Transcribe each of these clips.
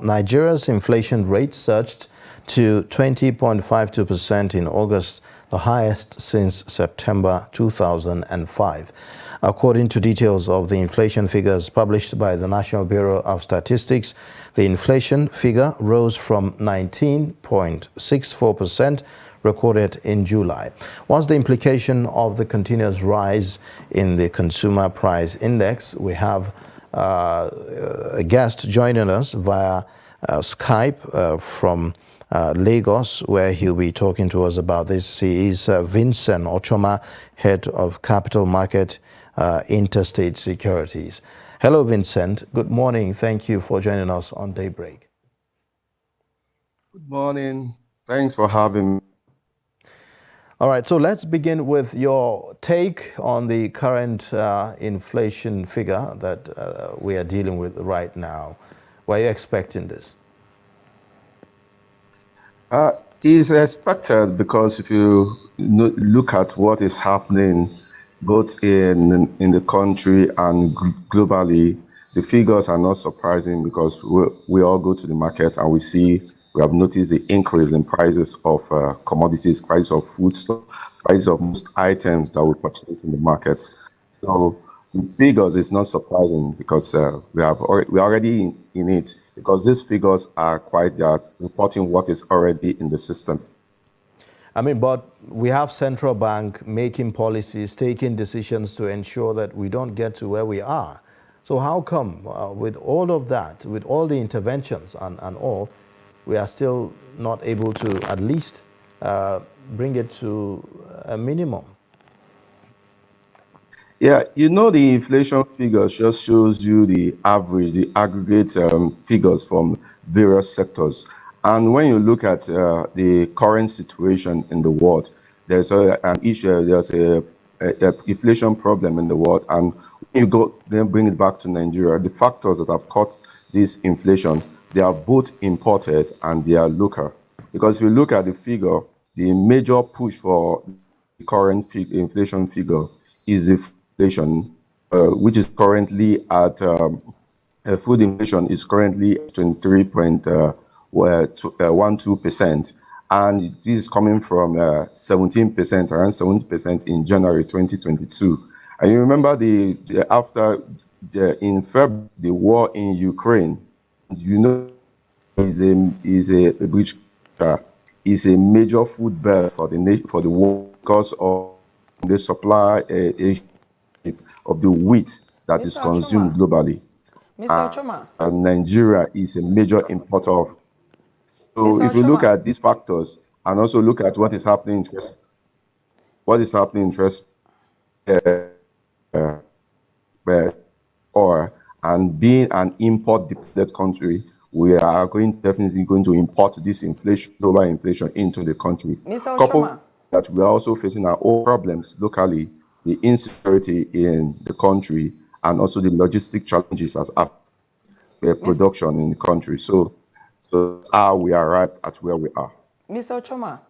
Nigeria's inflation rate surged to 20.52% in August, the highest since September 2005. According to details of the inflation figures published by the National Bureau of Statistics, the inflation figure rose from 19.64% recorded in July. What's the implication of the continuous rise in the consumer price index? We have a guest joining us via Skype from Lagos, where he'll be talking to us about this. He is Vincent Ochoma, Head of Capital Market Interstate Securities. Hello, Vincent. Good morning. Thank you for joining us on Daybreak. Good morning. Thanks for having me. All right, so let's begin with your take on the current inflation figure that we are dealing with right now. Were you expecting this? It's expected because if you look at what is happening both in the country and globally, the figures are not surprising because we all go to the market and we have noticed the increase in prices of commodities, price of food, price of most items that we purchase in the market. So the figures is not surprising because we're already in it, because these figures are reporting what is already in the system. I mean, but we have central bank making policies, taking decisions to ensure that we don't get to where we are. So how come with all of that, with all the interventions and all, we are still not able to at least bring it to a minimum? Yeah, the inflation figures just shows you the average, the aggregate figures from various sectors. And when you look at the current situation in the world, there's an issue, there's a inflation problem in the world. And when you then bring it back to Nigeria, the factors that have caused this inflation, they are both imported and they are local. Because if you look at the figure, the major push for the current inflation figure is the inflation, which is currently at food inflation is currently 23.12%, and this is coming from 17%, around 70% in January 2022. And you remember in February, the war in Ukraine, is a major food belt for the world because of the supply of the wheat that is consumed globally. Mr. Ochoma. And Nigeria is a major importer of. So if you look at these factors and also look at what is happening and being an import-dependent country, we are definitely going to import this global inflation into the country. Mr. Coupled that we are also facing our own problems locally, the insecurity in the country, and also the logistic challenges as production in the country. So how we arrived at where we are. Mr. Ochoma.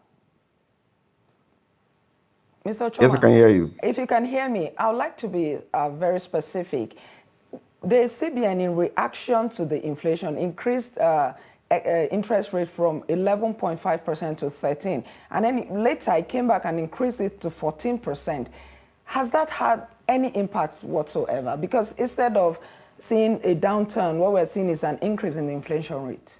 Mr. Ochoma. Yes, I can hear you. If you can hear me, I would like to be very specific. The CBN, in reaction to the inflation, increased interest rate from 11.5% to 13%. And then later, it came back and increased it to 14%. Has that had any impact whatsoever? Because instead of seeing a downturn, what we're seeing is an increase in the inflation rate.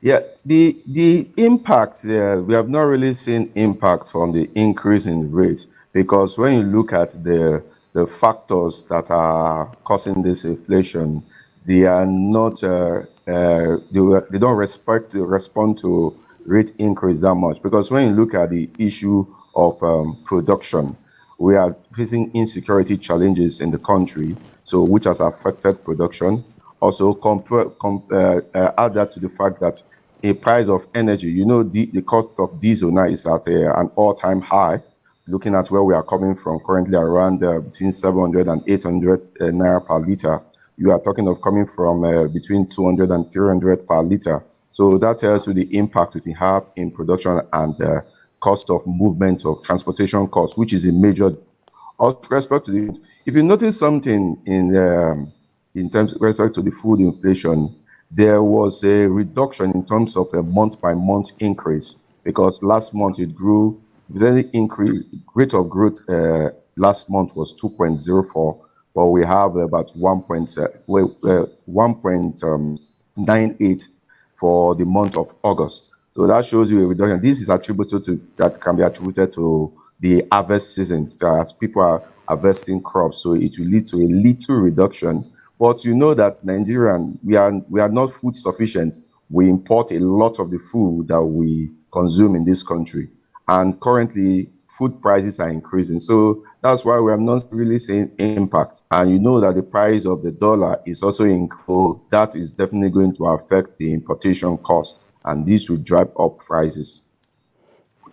Yeah, the impact, we have not really seen impact from the increase in rates, because when you look at the factors that are causing this inflation, they are not, they don't respond to rate increase that much. Because when you look at the issue of production, we are facing insecurity challenges in the country, so which has affected production. Also, add that to the fact that a price of energy, the cost of diesel now is at an all-time high. Looking at where we are coming from, currently around between 700 and 800 naira per liter. You are talking of coming from between 200 and 300 per liter. So that tells you the impact it have in production and the cost of movement of transportation costs, which is a major. With respect to if you notice something in terms of respect to the food inflation, there was a reduction in terms of a month-by-month increase, because last month it grew, the increase rate of growth last month was 2.04, but we have about 1.98 for the month of August. So that shows you a reduction. This is attributed to, that can be attributed to the harvest season, as people are harvesting crops. So it will lead to a little reduction. But you know that Nigerian, we are not food sufficient. We import a lot of the food that we consume in this country. And currently, food prices are increasing. So that's why we are not really seeing impact. And you know that the price of the dollar is also increasing. That is definitely going to affect the importation cost, and this will drive up prices.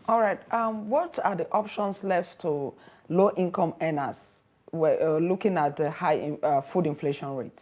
All right. What are the options left to low-income earners looking at the high food inflation rate?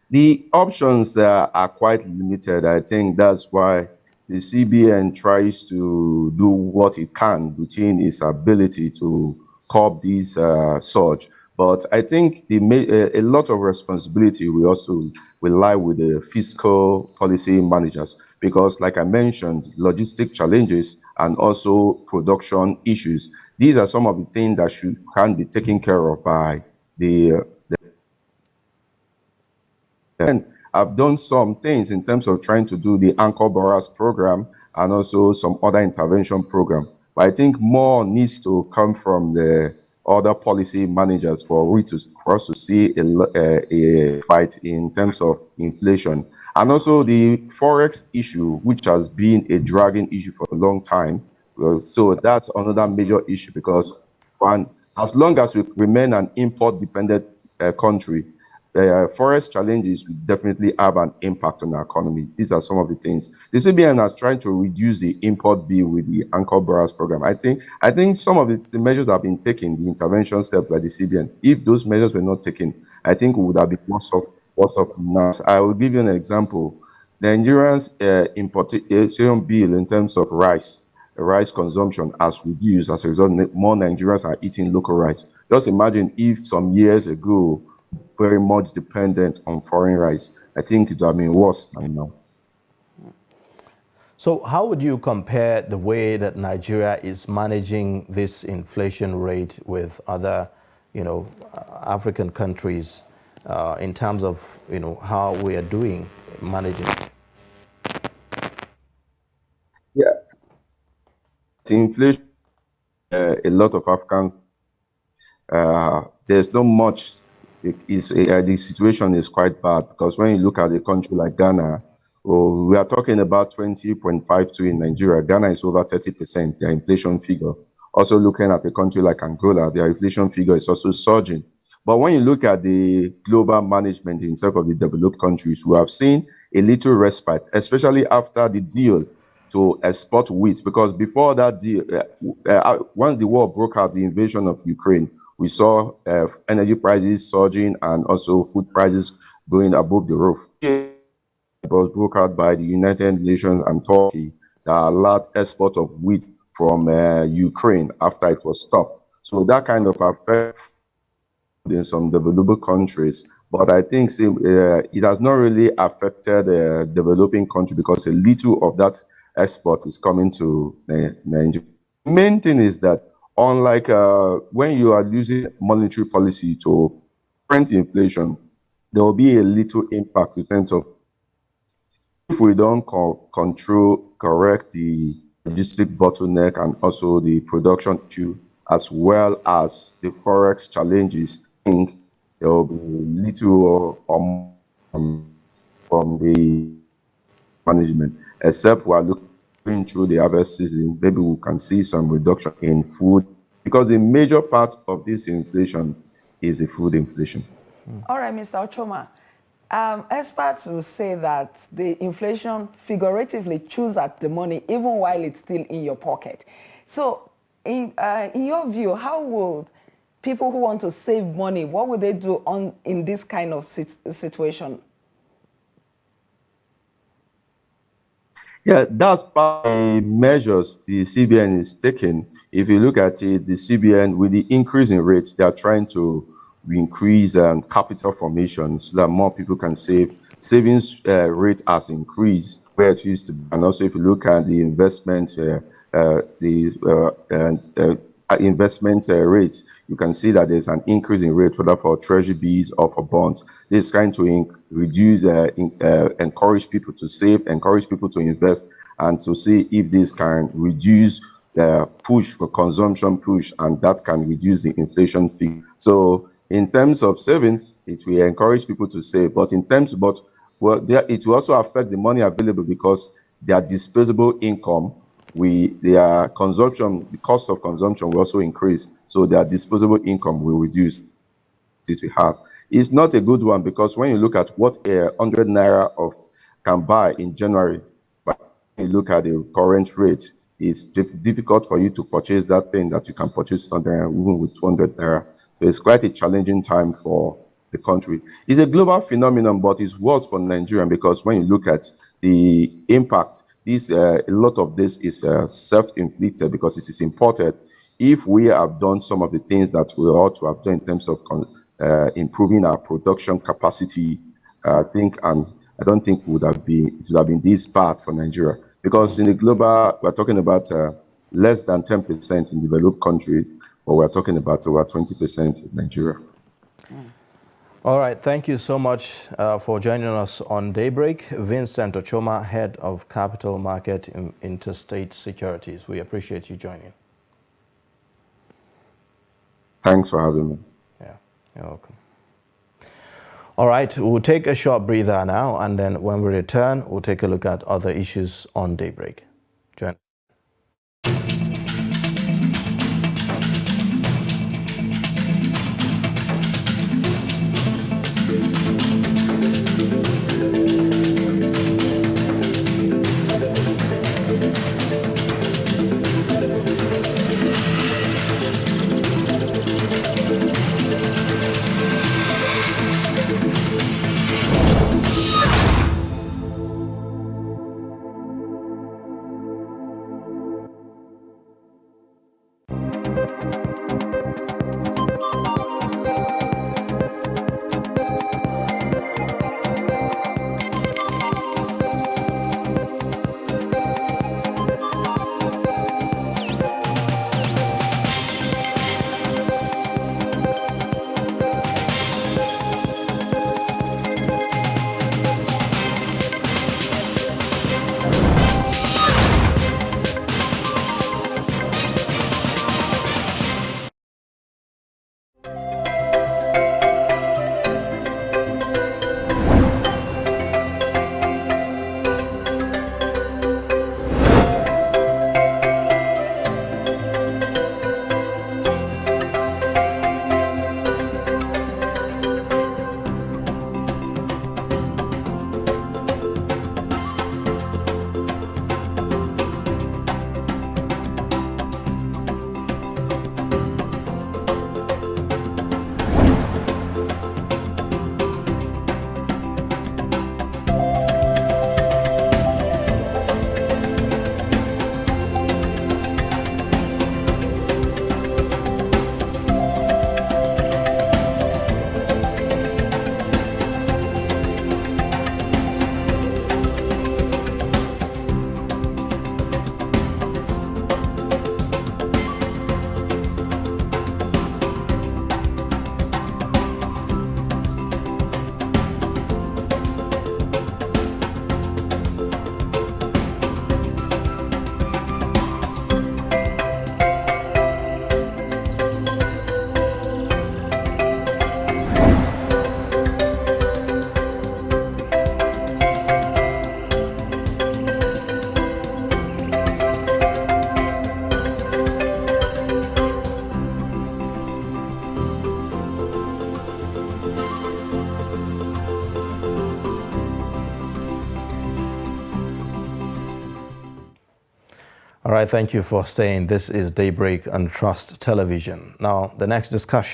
The options are quite limited. I think that's why the CBN tries to do what it can within its ability to curb this surge. But I think a lot of responsibility will lie with the fiscal policy managers, because, like I mentioned, logistic challenges and also production issues. These are some of the things that can be taken care of by the and I've done some things in terms of trying to do the anchor borrowers program and also some other intervention program. But I think more needs to come from the other policy managers for us to see a fight in terms of inflation. And also the Forex issue, which has been a dragging issue for a long time. So that's another major issue, because as long as we remain an import-dependent country, forest challenges will definitely have an impact on our economy. These are some of the things. The CBN is trying to reduce the import bill with the anchor borrowers program. I think some of the measures that have been taken, the intervention steps by the CBN, if those measures were not taken, I think we would have been worse off now. I will give you an example. Nigerians' importation bill in terms of rice consumption has reduced. As a result, more Nigerians are eating local rice. Just imagine if some years ago, very much dependent on foreign rice, I think it would have been worse by now. So how would you compare the way that Nigeria is managing this inflation rate with other, African countries in terms of, how we are doing managing? Yeah, the inflation, a lot of African, there's not much. The situation is quite bad, because when you look at a country like Ghana, we are talking about 20.52 in Nigeria. Ghana is over 30%, their inflation figure. Also looking at a country like Angola, their inflation figure is also surging. But when you look at the global management in some of the developed countries, we have seen a little respite, especially after the deal to export wheat, because before that deal, once the war broke out, the invasion of Ukraine, we saw energy prices surging and also food prices going above the roof. It was broke out by the United Nations and Turkey that allowed export of wheat from Ukraine after it was stopped. So that kind of affect in some developed countries. But I think it has not really affected the developing country, because a little of that export is coming to Nigeria. The main thing is that, unlike when you are using monetary policy to prevent inflation, there will be a little impact in terms of, if we don't correct the logistic bottleneck and also the production issue, as well as the forex challenges, I think there will be little from the management, except we are looking through the harvest season. Maybe we can see some reduction in food, because the major part of this inflation is the food inflation. All right, Mr. Ochoma. Experts will say that the inflation figuratively chews at the money even while it's still in your pocket. So in your view, how would people who want to save money, what would they do in this kind of situation? Yeah, that's part of the measures the CBN is taking. If you look at it, the CBN, with the increase in rates, they are trying to we increase capital formation so that more people can save. Savings rate has increased where it used to be. And also, if you look at the investment, investment rates, you can see that there's an increase in rate, whether for treasury bills or for bonds. This is trying to reduce, encourage people to save, encourage people to invest, and to see if this can reduce the push for consumption push, and that can reduce the inflation figure. So in terms of savings, it will encourage people to save, but it will also affect the money available because their disposable income, their consumption, the cost of consumption will also increase. So their disposable income will reduce. It will have. It's not a good one because when you look at what 100 naira can buy in January, but when you look at the current rate, it's difficult for you to purchase that thing that you can purchase even with 200 naira. So it's quite a challenging time for the country. It's a global phenomenon, but it's worse for Nigeria because when you look at the impact, a lot of this is self-inflicted because it is imported. If we have done some of the things that we ought to have done in terms of improving our production capacity, I don't think it would have been this bad for Nigeria. Because in the global, we're talking about less than 10% in developed countries, but we're talking about over 20% in Nigeria. All right, thank you so much for joining us on Daybreak. Vincent Ochoma, Head of Capital Market in Interstate Securities. We appreciate you joining. Thanks for having me. Yeah, you're welcome. All right, we'll take a short breather now, and then when we return, we'll take a look at other issues on Daybreak. Join. All right, thank you for staying. This is Daybreak on Trust Television. Now, the next discussion